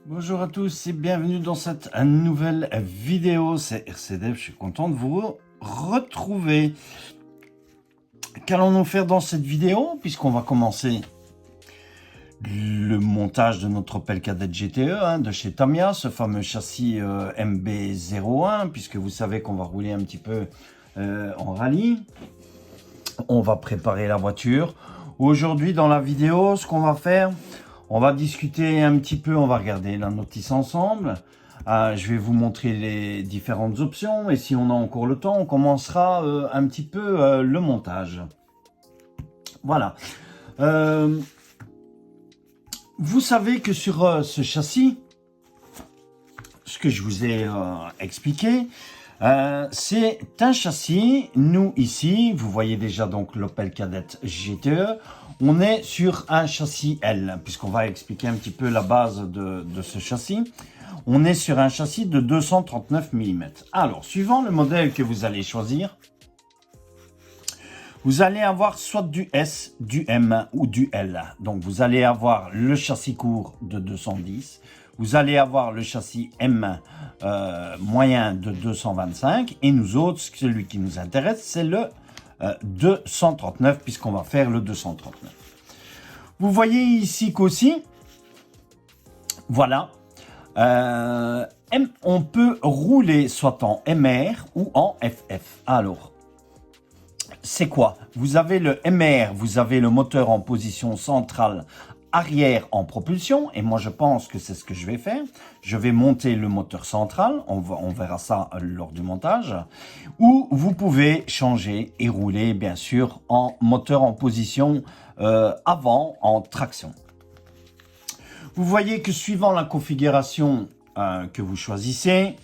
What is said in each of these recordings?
Bonjour à tous et bienvenue dans cette nouvelle vidéo, c'est RCDev, je suis content de vous retrouver. Qu'allons-nous faire dans cette vidéo? Puisqu'on va commencer le montage de notre Opel Kadett GTE de chez Tamiya, ce fameux châssis MB01, puisque vous savez qu'on va rouler un petit peu en rallye. On va préparer la voiture. Aujourd'hui dans la vidéo, ce qu'on va faire, on va discuter un petit peu, on va regarder la notice ensemble. Je vais vous montrer les différentes options et si on a encore le temps, on commencera un petit peu le montage. Voilà. Vous savez que sur ce châssis, ce que je vous ai expliqué, c'est un châssis, nous ici, vous voyez déjà donc l'Opel Kadett GTE, on est sur un châssis L, puisqu'on va expliquer un petit peu la base de ce châssis. On est sur un châssis de 239 mm. Alors, suivant le modèle que vous allez choisir, vous allez avoir soit du S, du M ou du L. Donc, vous allez avoir le châssis court de 210, vous allez avoir le châssis M moyen de 225 et nous autres, celui qui nous intéresse, c'est le 239 puisqu'on va faire le 239. Vous voyez ici qu'aussi, voilà, on peut rouler soit en MR ou en FF. Alors, c'est quoi? Vous avez le MR, vous avez le moteur en position centrale arrière en propulsion, et moi je pense que c'est ce que je vais faire. Je vais monter le moteur central, on verra ça lors du montage, ou vous pouvez changer et rouler bien sûr en moteur en position avant, en traction. Vous voyez que suivant la configuration que vous choisissez,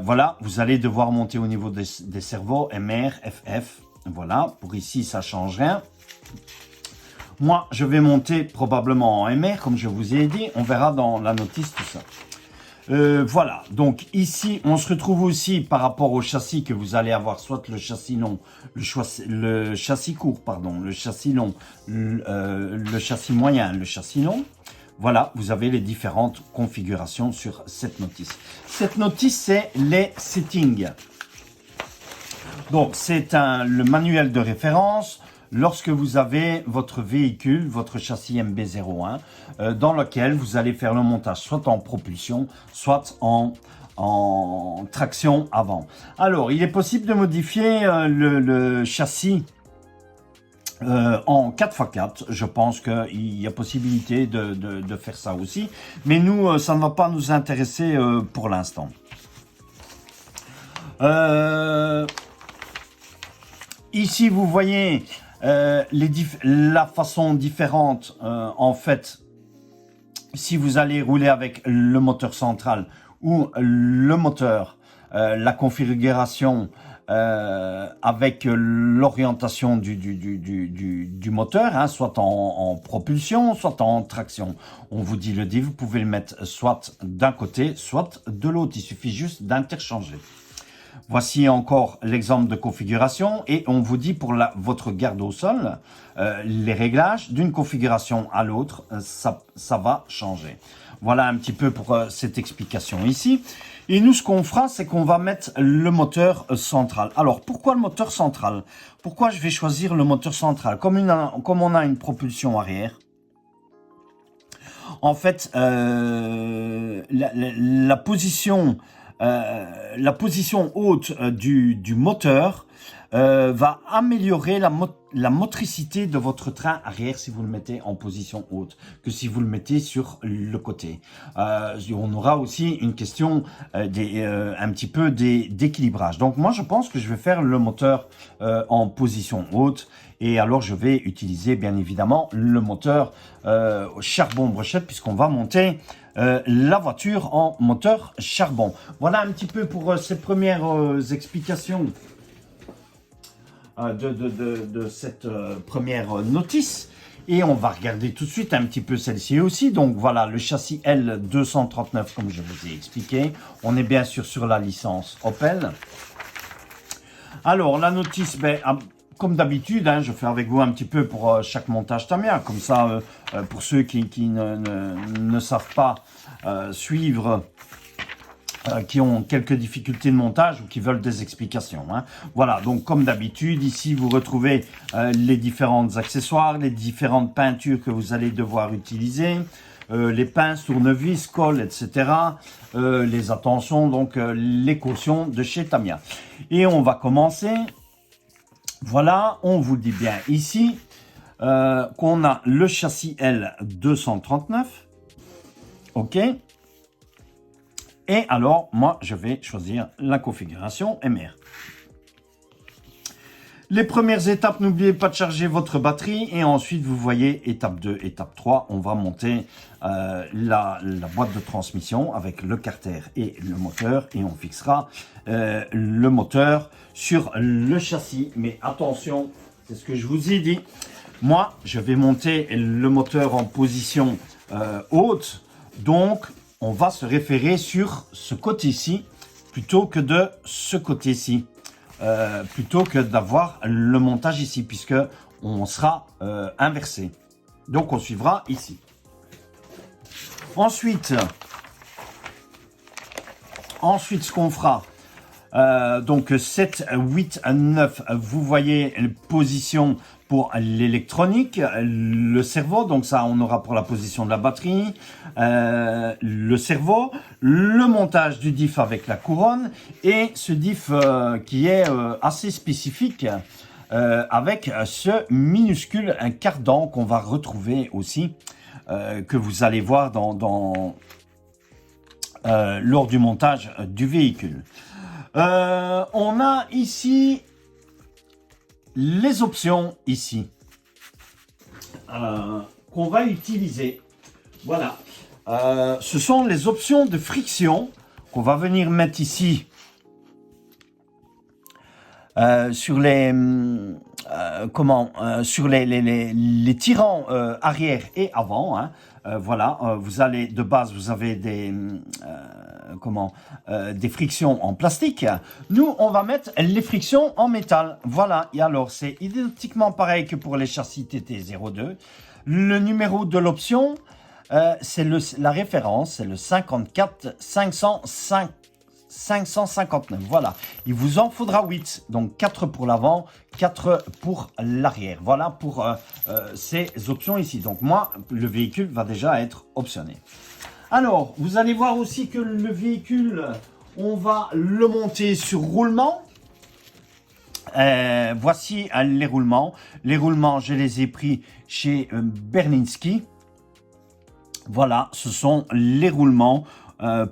voilà, vous allez devoir monter au niveau des servos MR, FF, voilà, pour ici ça change rien. Moi, je vais monter probablement en MR, comme je vous ai dit. On verra dans la notice tout ça. Voilà. Donc, ici, on se retrouve aussi par rapport au châssis que vous allez avoir, soit le châssis long, le châssis court, pardon, le châssis long, le châssis moyen, le châssis long. Voilà, vous avez les différentes configurations sur cette notice. Cette notice, c'est les settings. Donc, c'est le manuel de référence. Lorsque vous avez votre véhicule, votre châssis MB01, dans lequel vous allez faire le montage soit en propulsion, soit en traction avant. Alors, il est possible de modifier le châssis en 4x4. Je pense qu'il y a possibilité de faire ça aussi. Mais nous, ça ne va pas nous intéresser pour l'instant. Ici, vous voyez la façon différente, en fait, si vous allez rouler avec le moteur central ou le moteur, la configuration avec l'orientation du moteur, hein, soit en propulsion, soit en traction. On vous dit le dit, vous pouvez le mettre soit d'un côté, soit de l'autre. Il suffit juste d'interchanger. Voici encore l'exemple de configuration et on vous dit pour votre garde au sol, les réglages d'une configuration à l'autre, ça va changer. Voilà un petit peu pour cette explication ici. Et nous, ce qu'on fera, c'est qu'on va mettre le moteur central. Alors, pourquoi le moteur central? Pourquoi je vais choisir le moteur central? Comme on a une propulsion arrière, en fait, la position haute du moteur va améliorer la motricité de votre train arrière si vous le mettez en position haute que si vous le mettez sur le côté. On aura aussi une question un petit peu d'équilibrage. Donc moi je pense que je vais faire le moteur en position haute et alors je vais utiliser bien évidemment le moteur charbon brochette puisqu'on va monter la voiture en moteur charbon. Voilà un petit peu pour ces premières explications de cette première notice. Et on va regarder tout de suite un petit peu celle-ci aussi. Donc voilà, le châssis L239 comme je vous ai expliqué. On est bien sûr sur la licence Opel. Alors la notice, comme d'habitude, hein, je fais avec vous un petit peu pour chaque montage Tamiya. Comme ça, pour ceux qui ne savent pas suivre, qui ont quelques difficultés de montage ou qui veulent des explications. Hein. Voilà, donc comme d'habitude, ici, vous retrouvez les différents accessoires, les différentes peintures que vous allez devoir utiliser. Les pinces, tournevis, colle, etc. Les attentions, donc les cautions de chez Tamiya. Et on va commencer. Voilà, on vous le dit bien ici, qu'on a le châssis L239. OK. Et alors, moi, je vais choisir la configuration MR. Les premières étapes, n'oubliez pas de charger votre batterie. Et ensuite, vous voyez, étape 2, étape 3, on va monter la boîte de transmission avec le carter et le moteur. Et on fixera le moteur sur le châssis. Mais attention, c'est ce que je vous ai dit. Moi, je vais monter le moteur en position haute. Donc, on va se référer sur ce côté-ci plutôt que de ce côté-ci. Plutôt que d'avoir le montage ici, puisque on sera inversé. Donc, on suivra ici. Ensuite, ce qu'on fera, donc 7, 8, 9, vous voyez la position pour l'électronique, le servo, donc ça on aura pour la position de la batterie, le servo, le montage du diff avec la couronne et ce diff qui est assez spécifique avec ce minuscule cardan qu'on va retrouver aussi, que vous allez voir lors du montage du véhicule. On a ici les options ici qu'on va utiliser. Voilà, ce sont les options de friction qu'on va venir mettre ici sur les sur les tirants arrière et avant. Hein. Voilà, vous allez de base, vous avez des des frictions en plastique. Nous, on va mettre les frictions en métal. Voilà, et alors c'est identiquement pareil que pour les châssis TT02. Le numéro de l'option, c'est la référence, c'est le 54 559. Voilà, il vous en faudra 8, donc 4 pour l'avant, 4 pour l'arrière. Voilà pour ces options ici. Donc moi, le véhicule va déjà être optionné. Alors, vous allez voir aussi que le véhicule, on va le monter sur roulement. Voici les roulements. Les roulements, je les ai pris chez Berlinski. Voilà, ce sont les roulements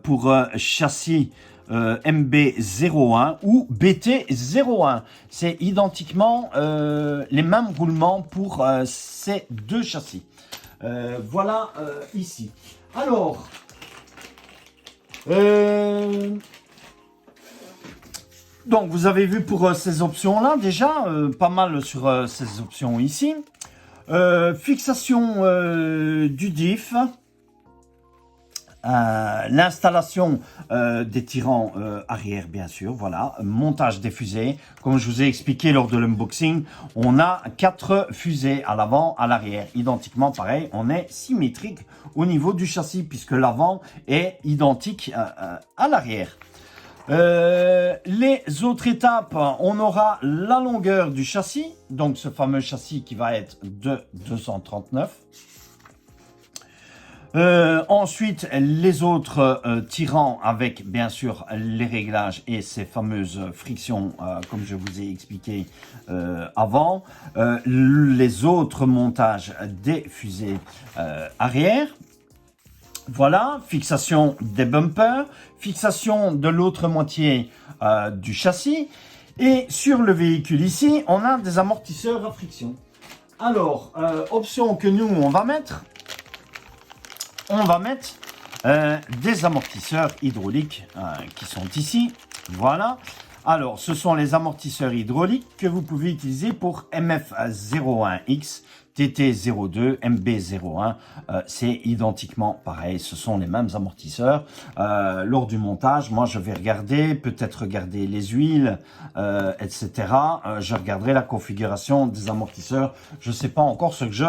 pour châssis MB01 ou BT01. C'est identiquement les mêmes roulements pour ces deux châssis. Voilà ici. Alors, donc vous avez vu pour ces options-là déjà, pas mal sur ces options ici. Fixation du diff. L'installation des tirants arrière, bien sûr, voilà, montage des fusées. Comme je vous ai expliqué lors de l'unboxing, on a 4 fusées à l'avant, à l'arrière, identiquement pareil. On est symétrique au niveau du châssis puisque l'avant est identique à l'arrière. Les autres étapes, on aura la longueur du châssis, donc ce fameux châssis qui va être de 239. Ensuite, les autres tirants avec bien sûr les réglages et ces fameuses frictions comme je vous ai expliqué avant. Les autres montages des fusées arrière. Voilà, fixation des bumpers, fixation de l'autre moitié du châssis. Et sur le véhicule ici, on a des amortisseurs à friction. Alors, option que nous, on va mettre des amortisseurs hydrauliques qui sont ici. Voilà. Alors, ce sont les amortisseurs hydrauliques que vous pouvez utiliser pour MF01X. TT02, MB01, c'est identiquement pareil, ce sont les mêmes amortisseurs. Lors du montage, moi je vais regarder, peut-être regarder les huiles, etc. Je regarderai la configuration des amortisseurs. Je ne sais pas encore ce que je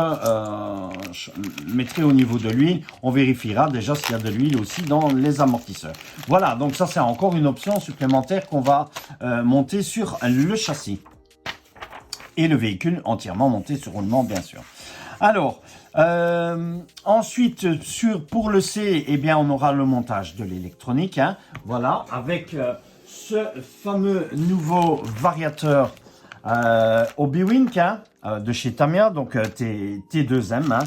mettrai au niveau de l'huile. On vérifiera déjà s'il y a de l'huile aussi dans les amortisseurs. Voilà, donc ça c'est encore une option supplémentaire qu'on va monter sur le châssis. Et le véhicule entièrement monté sur roulement, bien sûr. Alors, ensuite, pour le C, eh bien, on aura le montage de l'électronique. Hein, voilà, avec ce fameux nouveau variateur Obi-Wink hein, de chez Tamiya, donc T2M, hein,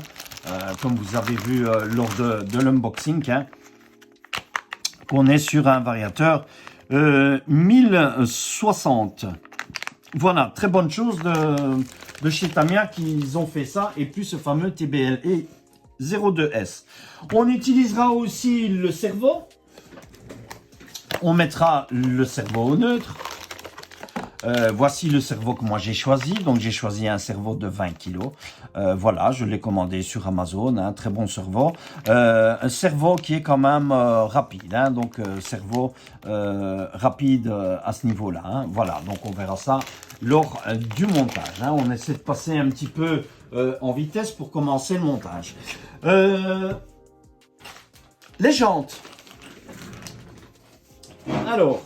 comme vous avez vu lors de l'unboxing, hein, qu'on est sur un variateur 1060. Voilà, très bonne chose de chez Tamiya qu'ils ont fait ça, et puis ce fameux TBLE 02S. On utilisera aussi le servo. On mettra le servo au neutre. Voici le servo que moi j'ai choisi. Donc j'ai choisi un servo de 20 kg. Voilà, je l'ai commandé sur Amazon. Un très bon servo. Un servo qui est quand même rapide. Hein, donc servo rapide à ce niveau-là. Hein, voilà, donc on verra ça lors du montage. Hein. On essaie de passer un petit peu en vitesse pour commencer le montage. Les jantes. Alors...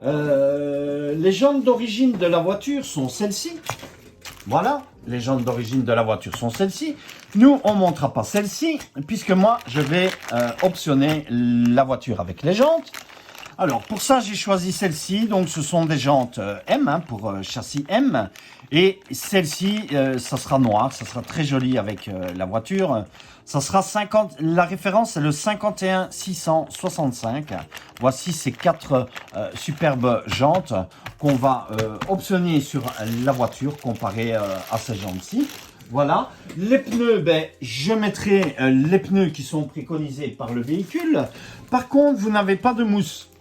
les jantes d'origine de la voiture sont celles-ci. Voilà, les jantes d'origine de la voiture sont celles-ci. Nous, on ne montera pas celles-ci, puisque moi, je vais optionner la voiture avec les jantes. Alors, pour ça, j'ai choisi celle-ci. Donc, ce sont des jantes M, hein, pour châssis M. Et celle-ci, ça sera noir. Ça sera très joli avec la voiture. Ça sera 50. La référence, c'est le 51 665. Voici ces 4 superbes jantes qu'on va optionner sur la voiture comparé à ces jantes-ci. Voilà. Les pneus, ben, je mettrai les pneus qui sont préconisés par le véhicule. Par contre, vous n'avez pas de mousse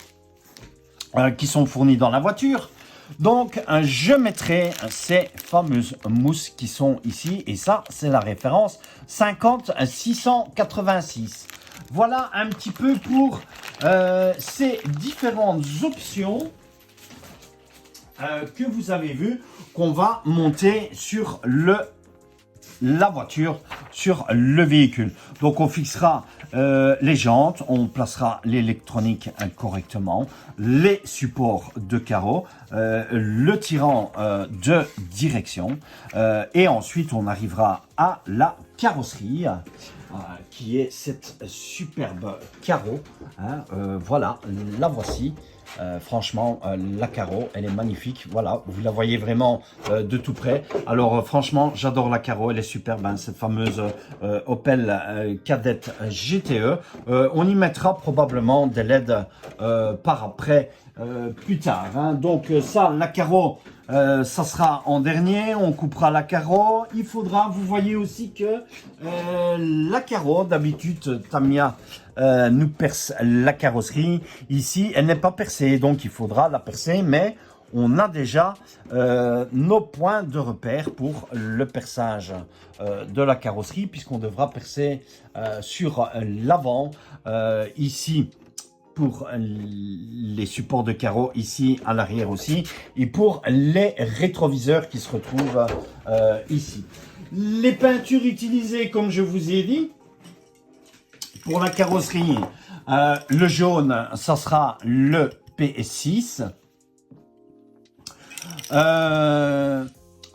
qui sont fournis dans la voiture. Donc, je mettrai ces fameuses mousses qui sont ici. Et ça, c'est la référence 50 686. Voilà un petit peu pour ces différentes options que vous avez vues qu'on va monter sur la voiture, sur le véhicule. Donc on fixera les jantes, on placera l'électronique correctement, les supports de carreaux, le tirant de direction et ensuite on arrivera à la carrosserie qui est cette superbe carreau. Hein, voilà, la voici. Franchement, la carreau, elle est magnifique. Voilà, vous la voyez vraiment de tout près. Alors, franchement, j'adore la carreau. Elle est superbe, hein, cette fameuse Opel Kadett GTE. On y mettra probablement des LED par après, plus tard. Hein. Donc, ça, la carreau, ça sera en dernier. On coupera la carreau. Il faudra, vous voyez aussi que la carreau, d'habitude, Tamiya nous perce la carrosserie. Ici, elle n'est pas percée, donc il faudra la percer, mais on a déjà nos points de repère pour le perçage de la carrosserie, puisqu'on devra percer sur l'avant, ici, pour les supports de carreaux, ici à l'arrière aussi, et pour les rétroviseurs qui se retrouvent ici. Les peintures utilisées, comme je vous ai dit, pour la carrosserie, le jaune, ça sera le PS6.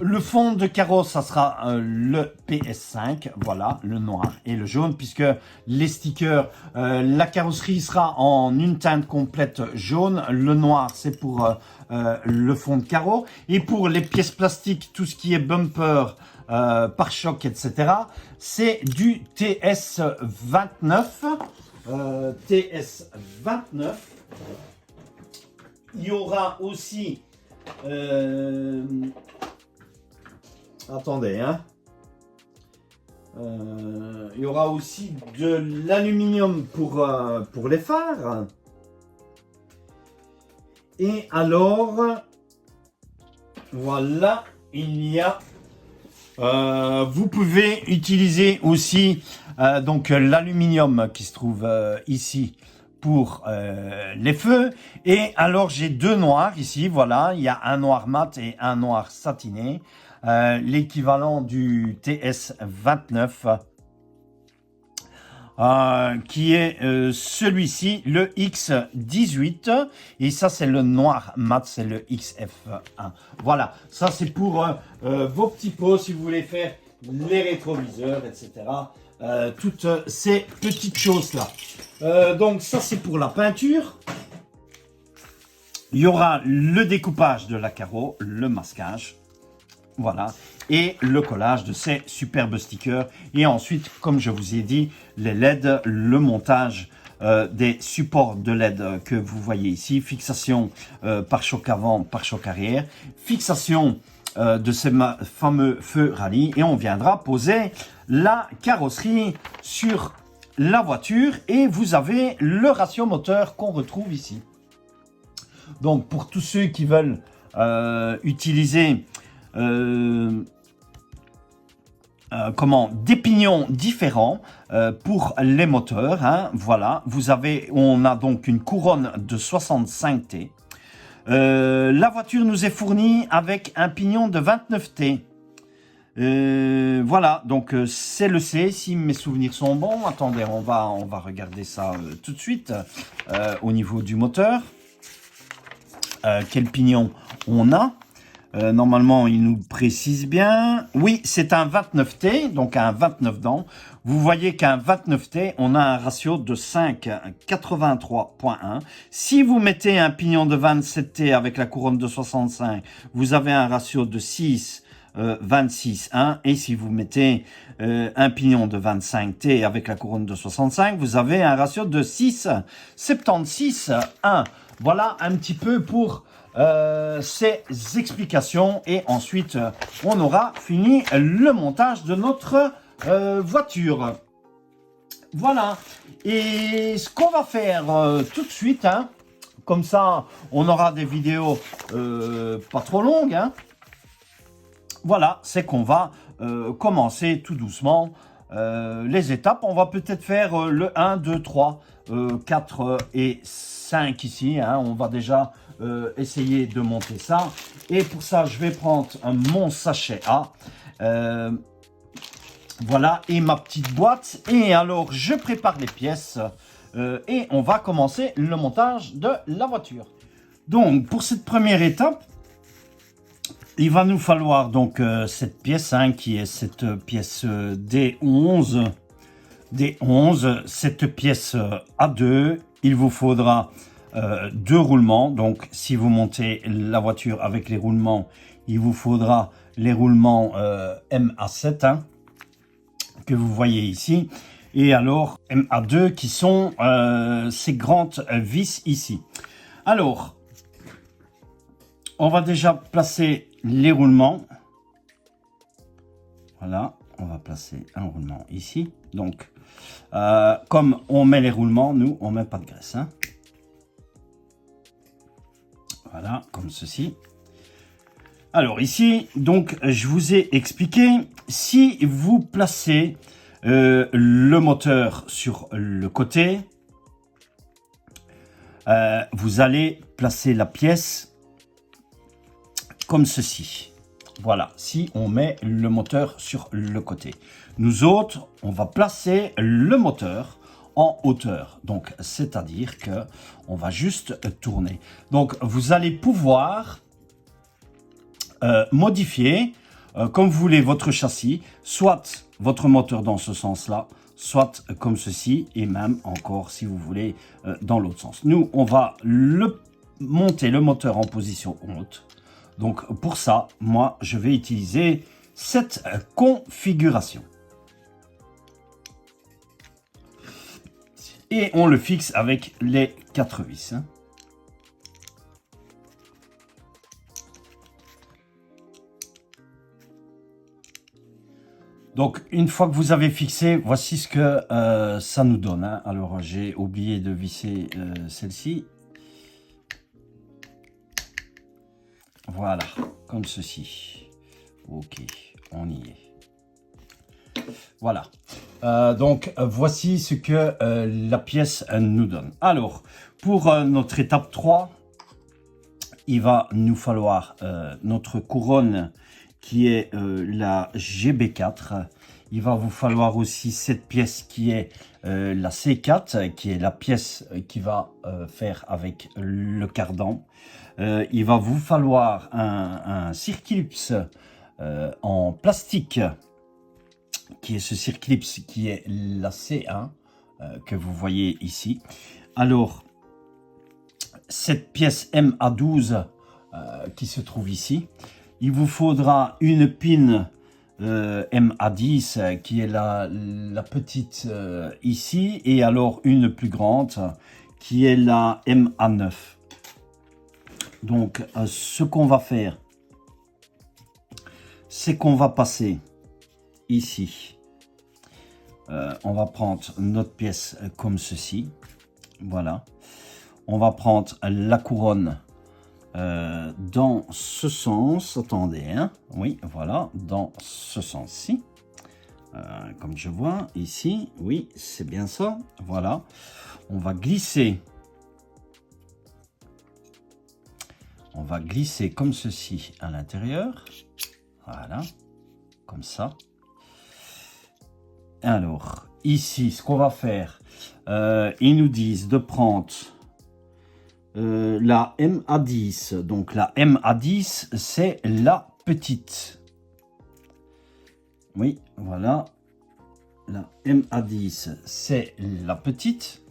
Le fond de carreau, ça sera le PS5, voilà, le noir et le jaune, puisque les stickers, la carrosserie sera en une teinte complète jaune. Le noir, c'est pour le fond de carreau. Et pour les pièces plastiques, tout ce qui est bumper, pare-choc, etc., c'est du TS29. TS29. Il y aura aussi... attendez, hein. Il y aura aussi de l'aluminium pour les phares. Et alors, voilà, il y a Vous pouvez utiliser aussi donc l'aluminium qui se trouve ici pour les feux. Et alors j'ai deux noirs ici, voilà, il y a un noir mat et un noir satiné, l'équivalent du TS29. Qui est celui-ci, le X18, et ça c'est le noir mat, c'est le XF1. Voilà, ça c'est pour vos petits pots si vous voulez faire les rétroviseurs, etc. Toutes ces petites choses là. Donc ça c'est pour la peinture. Il y aura le découpage de la carreau, le masquage. Voilà, et le collage de ces superbes stickers. Et ensuite, comme je vous ai dit, les LED, le montage des supports de LED que vous voyez ici. Fixation par choc avant, par choc arrière. Fixation de ces fameux feux rallye. Et on viendra poser la carrosserie sur la voiture. Et vous avez le ratio moteur qu'on retrouve ici. Donc, pour tous ceux qui veulent utiliser des pignons différents pour les moteurs, hein, voilà, on a donc une couronne de 65T. La voiture nous est fournie avec un pignon de 29T. Voilà, donc c'est le C, si mes souvenirs sont bons. Attendez, on va regarder ça tout de suite au niveau du moteur. Quel pignon on a? Normalement, il nous précise bien. Oui, c'est un 29T, donc un 29 dents. Vous voyez qu'un 29T, on a un ratio de 5,83.1. Si vous mettez un pignon de 27T avec la couronne de 65, vous avez un ratio de 6,26.1. Et si vous mettez un pignon de 25T avec la couronne de 65, vous avez un ratio de 6,76.1. Voilà un petit peu pour ces explications, et ensuite on aura fini le montage de notre voiture. Voilà, et ce qu'on va faire tout de suite, hein, comme ça on aura des vidéos pas trop longues, hein. Voilà, c'est qu'on va commencer tout doucement les étapes. On va peut-être faire le 1, 2, 3, 4 et 5 ici, hein. On va déjà essayer de monter ça. Et pour ça, je vais prendre mon sachet A. Voilà, et ma petite boîte. Et alors, je prépare les pièces et on va commencer le montage de la voiture. Donc, pour cette première étape, il va nous falloir donc cette pièce, hein, qui est cette pièce D11. D11, cette pièce A2. Il vous faudra deux roulements. Donc, si vous montez la voiture avec les roulements, il vous faudra les roulements MA7, hein, que vous voyez ici. Et alors, MA2 qui sont ces grandes vis ici. Alors, on va déjà placer les roulements. Voilà, on va placer un roulement ici. Donc, comme on met les roulements, nous, on ne met pas de graisse, hein. Voilà, comme ceci. Alors ici, donc, je vous ai expliqué, si vous placez le moteur sur le côté, vous allez placer la pièce comme ceci. Voilà, si on met le moteur sur le côté. Nous autres, on va placer le moteur en hauteur. Donc, c'est-à-dire que on va juste tourner. Donc, vous allez pouvoir modifier comme vous voulez votre châssis, soit votre moteur dans ce sens-là, soit comme ceci, et même encore si vous voulez dans l'autre sens. Nous, on va monter le moteur en position haute. Donc pour ça, moi, je vais utiliser cette configuration. Et on le fixe avec les 4 vis, hein. Donc, une fois que vous avez fixé, voici ce que ça nous donne, hein. Alors, j'ai oublié de visser celle-ci. Voilà, comme ceci. Ok, On y est. Voilà. Donc, voici ce que la pièce nous donne. Alors, pour notre étape 3, il va nous falloir notre couronne qui est la GB4. Il va vous falloir aussi cette pièce qui est la C4, qui est la pièce qui va faire avec le cardan. Il va vous falloir un circlips en plastique, qui est ce circlips qui est la C1 que vous voyez ici. Alors, cette pièce MA12 qui se trouve ici, il vous faudra une pin MA10 qui est la petite ici, et alors une plus grande qui est la MA9. Donc, ce qu'on va faire, c'est qu'on va passer ici. On va prendre notre pièce comme ceci. Voilà. On va prendre la couronne dans ce sens. Attendez, hein. Oui, voilà, dans ce sens-ci. Comme je vois ici. Oui, c'est bien ça. Voilà. On va glisser. On va glisser comme ceci à l'intérieur. Voilà. Comme ça. Alors, ici, ce qu'on va faire, ils nous disent de prendre la MA10. Donc, la MA10, c'est la petite. Oui, voilà. La MA10, c'est la petite.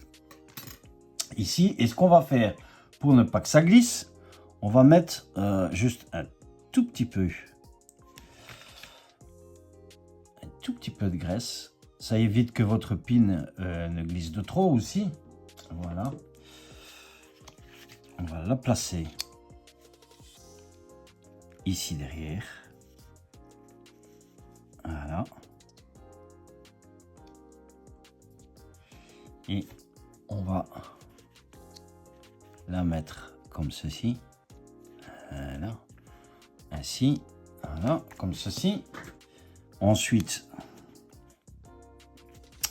Ici, et ce qu'on va faire, pour ne pas que ça glisse, on va mettre juste un tout petit peu. Un tout petit peu de graisse. Ça évite que votre pin ne glisse de trop aussi. Voilà. On va la placer ici derrière. Voilà. Et on va la mettre comme ceci. Voilà. Ainsi. Voilà. Comme ceci. Ensuite...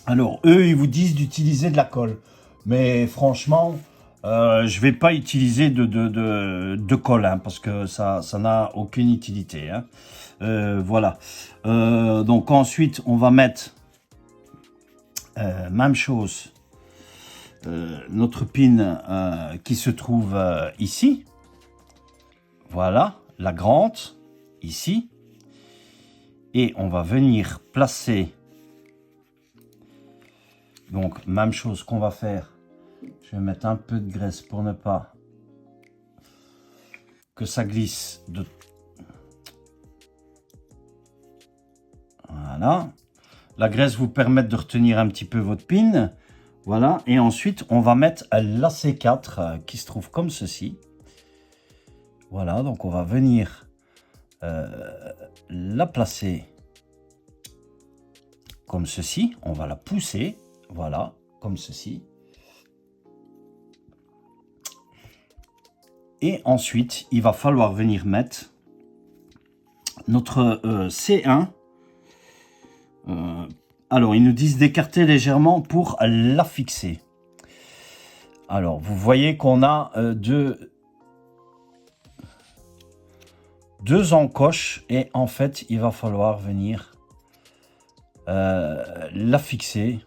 Alors, eux, ils vous disent d'utiliser de la colle. Mais franchement, je vais pas utiliser de colle, hein, parce que ça n'a aucune utilité. Hein. Voilà. Donc ensuite, on va mettre, même chose, notre pin qui se trouve ici. Voilà, la grande, ici. Et on va venir placer... Donc, même chose qu'on va faire. Je vais mettre un peu de graisse pour ne pas que ça glisse. Voilà. La graisse vous permet de retenir un petit peu votre pin. Voilà. Et ensuite, on va mettre la C4 qui se trouve comme ceci. Voilà. Donc, on va venir la placer comme ceci. On va la pousser. Voilà, comme ceci. Et ensuite, il va falloir venir mettre notre C1. Alors, ils nous disent d'écarter légèrement pour la fixer. Alors, vous voyez qu'on a deux encoches. Et en fait, il va falloir venir la fixer.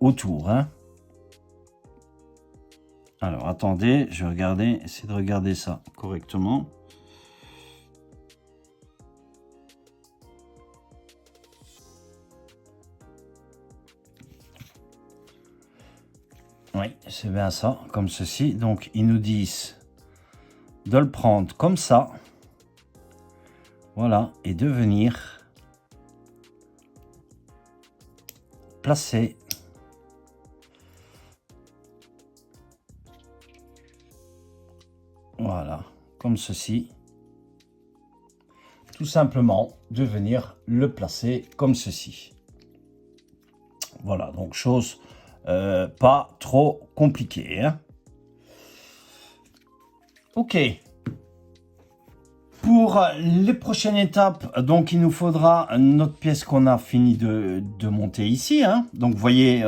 Autour, hein. Alors attendez, je vais regarder, essayer de regarder ça correctement. Oui, c'est bien ça, comme ceci. Donc ils nous disent de le prendre comme ça, voilà, et de venir placer voilà, comme ceci. Tout simplement de venir le placer comme ceci. Voilà, donc chose pas trop compliquée, hein. Ok. Pour les prochaines étapes, donc il nous faudra notre pièce qu'on a fini de monter ici. Hein. Donc vous voyez,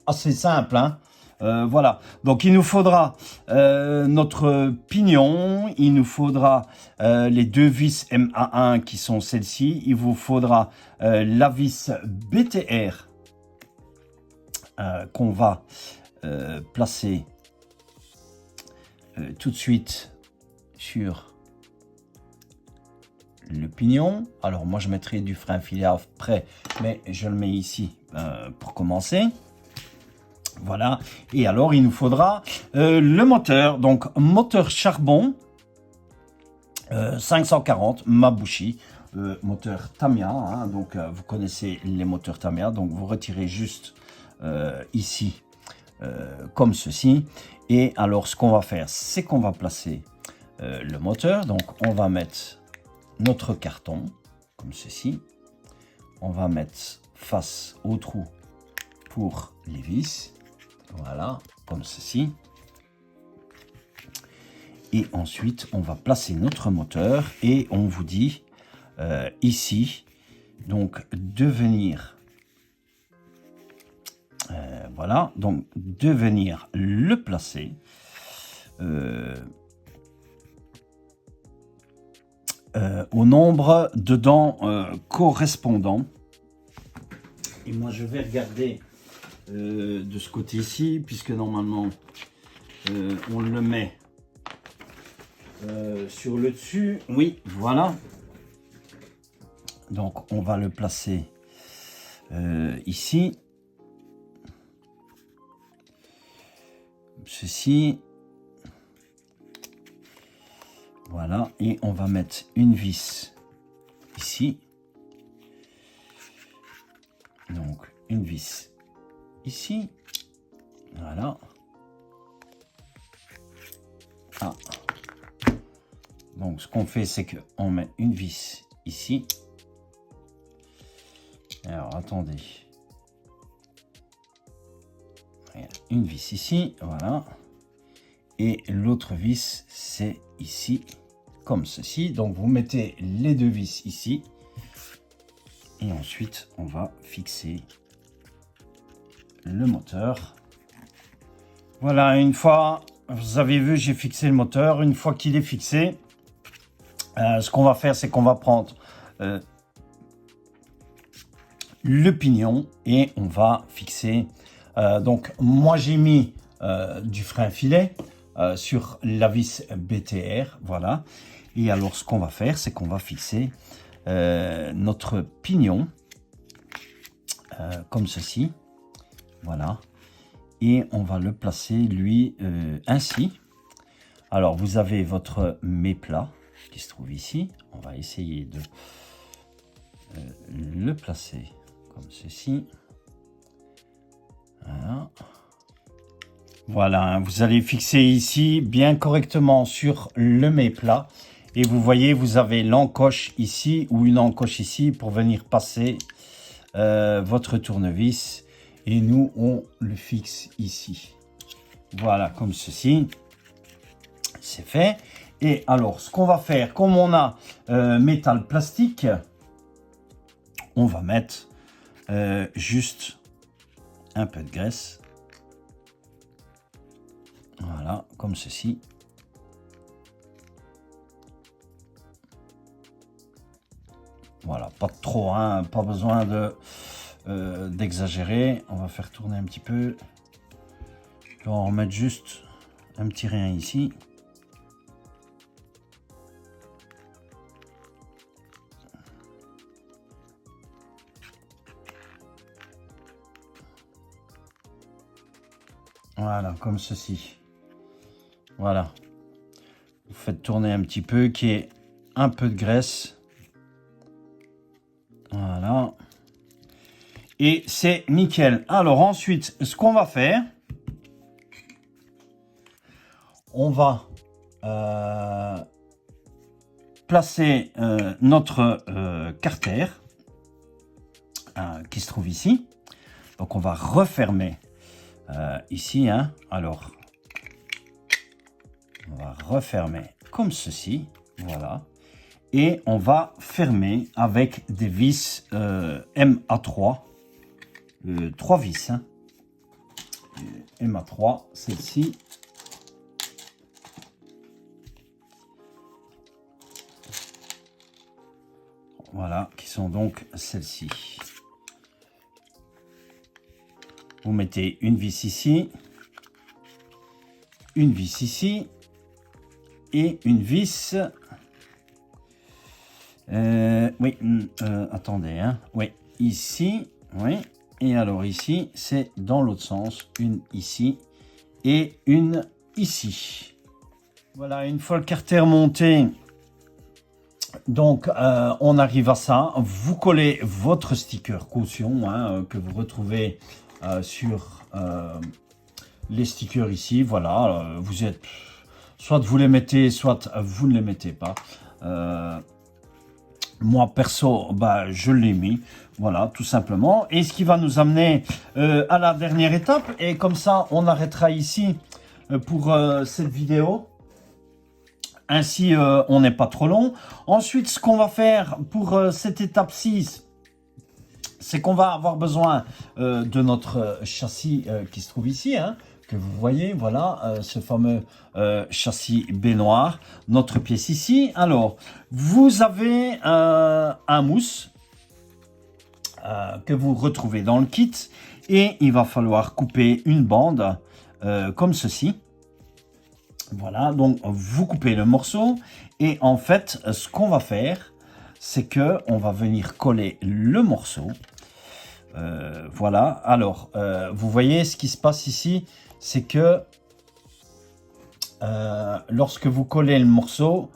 assez simple. Hein. Voilà, donc il nous faudra notre pignon, il nous faudra les deux vis MA1 qui sont celles-ci, il vous faudra la vis BTR qu'on va placer tout de suite sur le pignon. Alors moi je mettrai du frein filet après, mais je le mets ici pour commencer. Voilà, et alors il nous faudra le moteur, donc moteur charbon 540 Mabuchi, moteur Tamiya, hein, donc vous connaissez les moteurs Tamiya, donc vous retirez juste ici comme ceci. Et alors ce qu'on va faire, c'est qu'on va placer le moteur, donc on va mettre notre carton comme ceci, on va mettre face au trou pour les vis. Voilà, comme ceci. Et ensuite, on va placer notre moteur et on vous dit ici, donc de venir, voilà, donc de venir le placer au nombre de dents correspondant. Et moi, je vais regarder de ce côté-ci, puisque normalement on le met sur le dessus. Oui, voilà. Donc on va le placer ici. Ceci. Voilà. Et on va mettre une vis ici. Donc une vis ici, voilà. Ah. Donc ce qu'on fait, c'est que on met une vis ici. Alors attendez, une vis ici, voilà. Et l'autre vis, c'est ici, comme ceci. Donc vous mettez les deux vis ici. Et ensuite, on va fixer le moteur. Voilà, une fois, vous avez vu, j'ai fixé le moteur. Une fois qu'il est fixé, ce qu'on va faire, c'est qu'on va prendre le pignon et on va fixer. Donc, moi, j'ai mis du frein filet sur la vis BTR. Voilà. Et alors, ce qu'on va faire, c'est qu'on va fixer notre pignon comme ceci. Voilà, et on va le placer lui ainsi. Alors vous avez votre méplat qui se trouve ici. On va essayer de le placer comme ceci. Voilà. Voilà, hein, vous allez fixer ici bien correctement sur le méplat. Et vous voyez, vous avez l'encoche ici ou une encoche ici pour venir passer votre tournevis. Et nous, on le fixe ici. Voilà, comme ceci. C'est fait. Et alors, ce qu'on va faire, comme on a métal plastique, on va mettre juste un peu de graisse. Voilà, comme ceci. Voilà, pas trop, hein, pas besoin d'exagérer. On va faire tourner un petit peu. On va en remettre juste un petit rien ici. Voilà, comme ceci. Voilà. Vous faites tourner un petit peu, qu'il y ait un peu de graisse. Voilà. Et c'est nickel. Alors ensuite, ce qu'on va faire, on va placer notre carter qui se trouve ici. Donc on va refermer ici. Hein. Alors, on va refermer comme ceci. Voilà. Et on va fermer avec des vis MA3. 3 vis. Hein. MA3, celle-ci. Voilà, qui sont donc celles-ci. Vous mettez une vis ici, une vis ici, et une vis... oui, attendez, hein. Oui, ici, oui. Et alors ici, c'est dans l'autre sens. Une ici et une ici. Voilà, une fois le carter monté, donc on arrive à ça. Vous collez votre sticker caution hein, que vous retrouvez sur les stickers ici. Voilà, vous êtes... Soit vous les mettez, soit vous ne les mettez pas. Moi, perso, bah, je l'ai mis. Voilà, tout simplement. Et ce qui va nous amener à la dernière étape. Et comme ça, on arrêtera ici pour cette vidéo. Ainsi, on n'est pas trop long. Ensuite, ce qu'on va faire pour cette étape 6, c'est qu'on va avoir besoin de notre châssis qui se trouve ici, hein, que vous voyez, voilà, ce fameux châssis baignoire, notre pièce ici. Alors, vous avez un mousse que vous retrouvez dans le kit et il va falloir couper une bande comme ceci. Voilà, donc vous coupez le morceau et en fait, ce qu'on va faire, c'est que on va venir coller le morceau. Voilà, alors, vous voyez ce qui se passe ici, c'est que lorsque vous collez le morceau,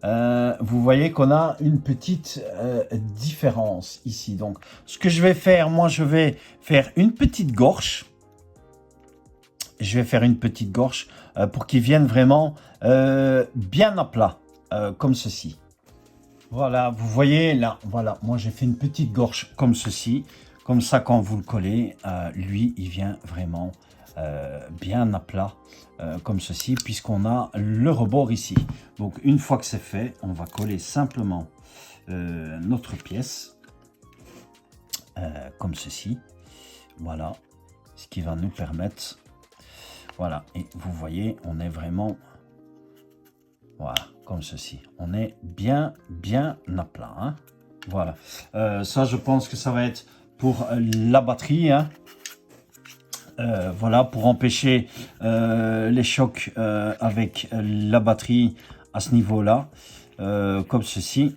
vous voyez qu'on a une petite différence ici. Donc, ce que je vais faire, moi, je vais faire une petite gorge. Je vais faire une petite gorge pour qu'il vienne vraiment bien à plat, comme ceci. Voilà, vous voyez là, voilà, moi j'ai fait une petite gorge comme ceci. Comme ça, quand vous le collez, lui, il vient vraiment bien à plat, comme ceci, puisqu'on a le rebord ici. Donc, une fois que c'est fait, on va coller simplement notre pièce, comme ceci. Voilà, ce qui va nous permettre... Voilà, et vous voyez, on est vraiment, voilà, comme ceci. On est bien à plat. Hein. Voilà, ça, je pense que ça va être pour la batterie. Hein. Voilà, pour empêcher les chocs avec la batterie à ce niveau-là, comme ceci.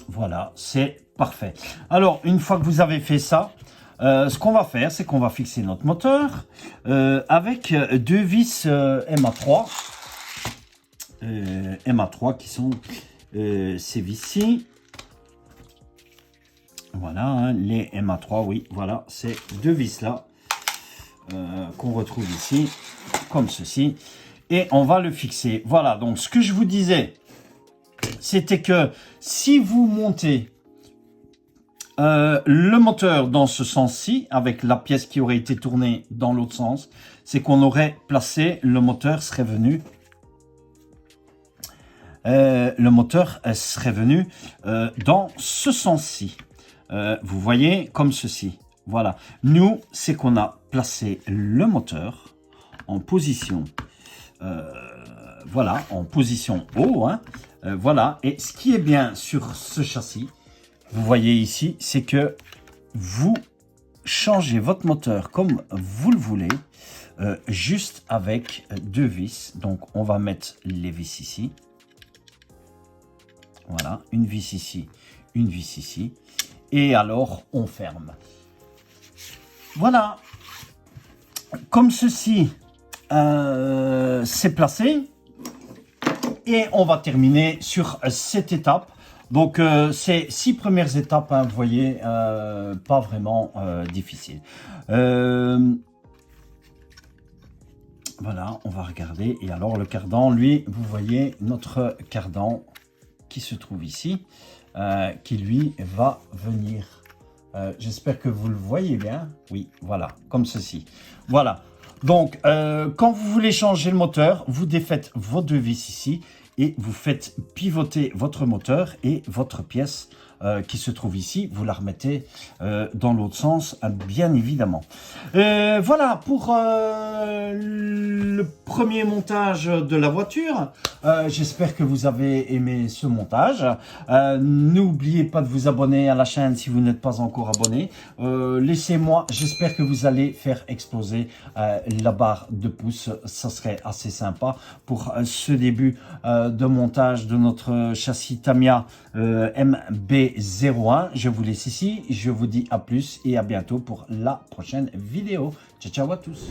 Voilà, c'est parfait. Alors, une fois que vous avez fait ça, ce qu'on va faire, c'est qu'on va fixer notre moteur avec deux vis MA3. MA3 qui sont ces vis-ci. Voilà, hein, les MA3, oui, voilà, ces deux vis-là qu'on retrouve ici, comme ceci. Et on va le fixer. Voilà, donc ce que je vous disais, c'était que si vous montez le moteur dans ce sens-ci, avec la pièce qui aurait été tournée dans l'autre sens, c'est qu'on aurait placé, le moteur serait venu dans ce sens-ci. Vous voyez, comme ceci. Voilà. Nous, c'est qu'on a placé le moteur en position, voilà, en position haut. Hein, voilà. Et ce qui est bien sur ce châssis, vous voyez ici, c'est que vous changez votre moteur comme vous le voulez, juste avec deux vis. Donc, on va mettre les vis ici. Voilà, une vis ici, une vis ici. Et alors, on ferme. Voilà. Comme ceci, c'est placé. Et on va terminer sur cette étape. Donc, ces 6 premières étapes, hein, vous voyez, pas vraiment difficiles. Voilà, on va regarder. Et alors, le cardan, lui, vous voyez notre cardan qui se trouve ici, qui lui va venir. J'espère que vous le voyez bien. Oui, voilà, comme ceci. Voilà. Donc, quand vous voulez changer le moteur, vous défaites vos deux vis ici et vous faites pivoter votre moteur et votre pièce qui se trouve ici, vous la remettez dans l'autre sens, bien évidemment. Voilà pour le premier montage de la voiture. J'espère que vous avez aimé ce montage. N'oubliez pas de vous abonner à la chaîne si vous n'êtes pas encore abonné. Laissez-moi, j'espère que vous allez faire exploser la barre de pouces. Ça serait assez sympa pour ce début de montage de notre châssis Tamiya MB01. Je vous laisse ici. Je vous dis à plus et à bientôt pour la prochaine vidéo. Ciao, ciao à tous.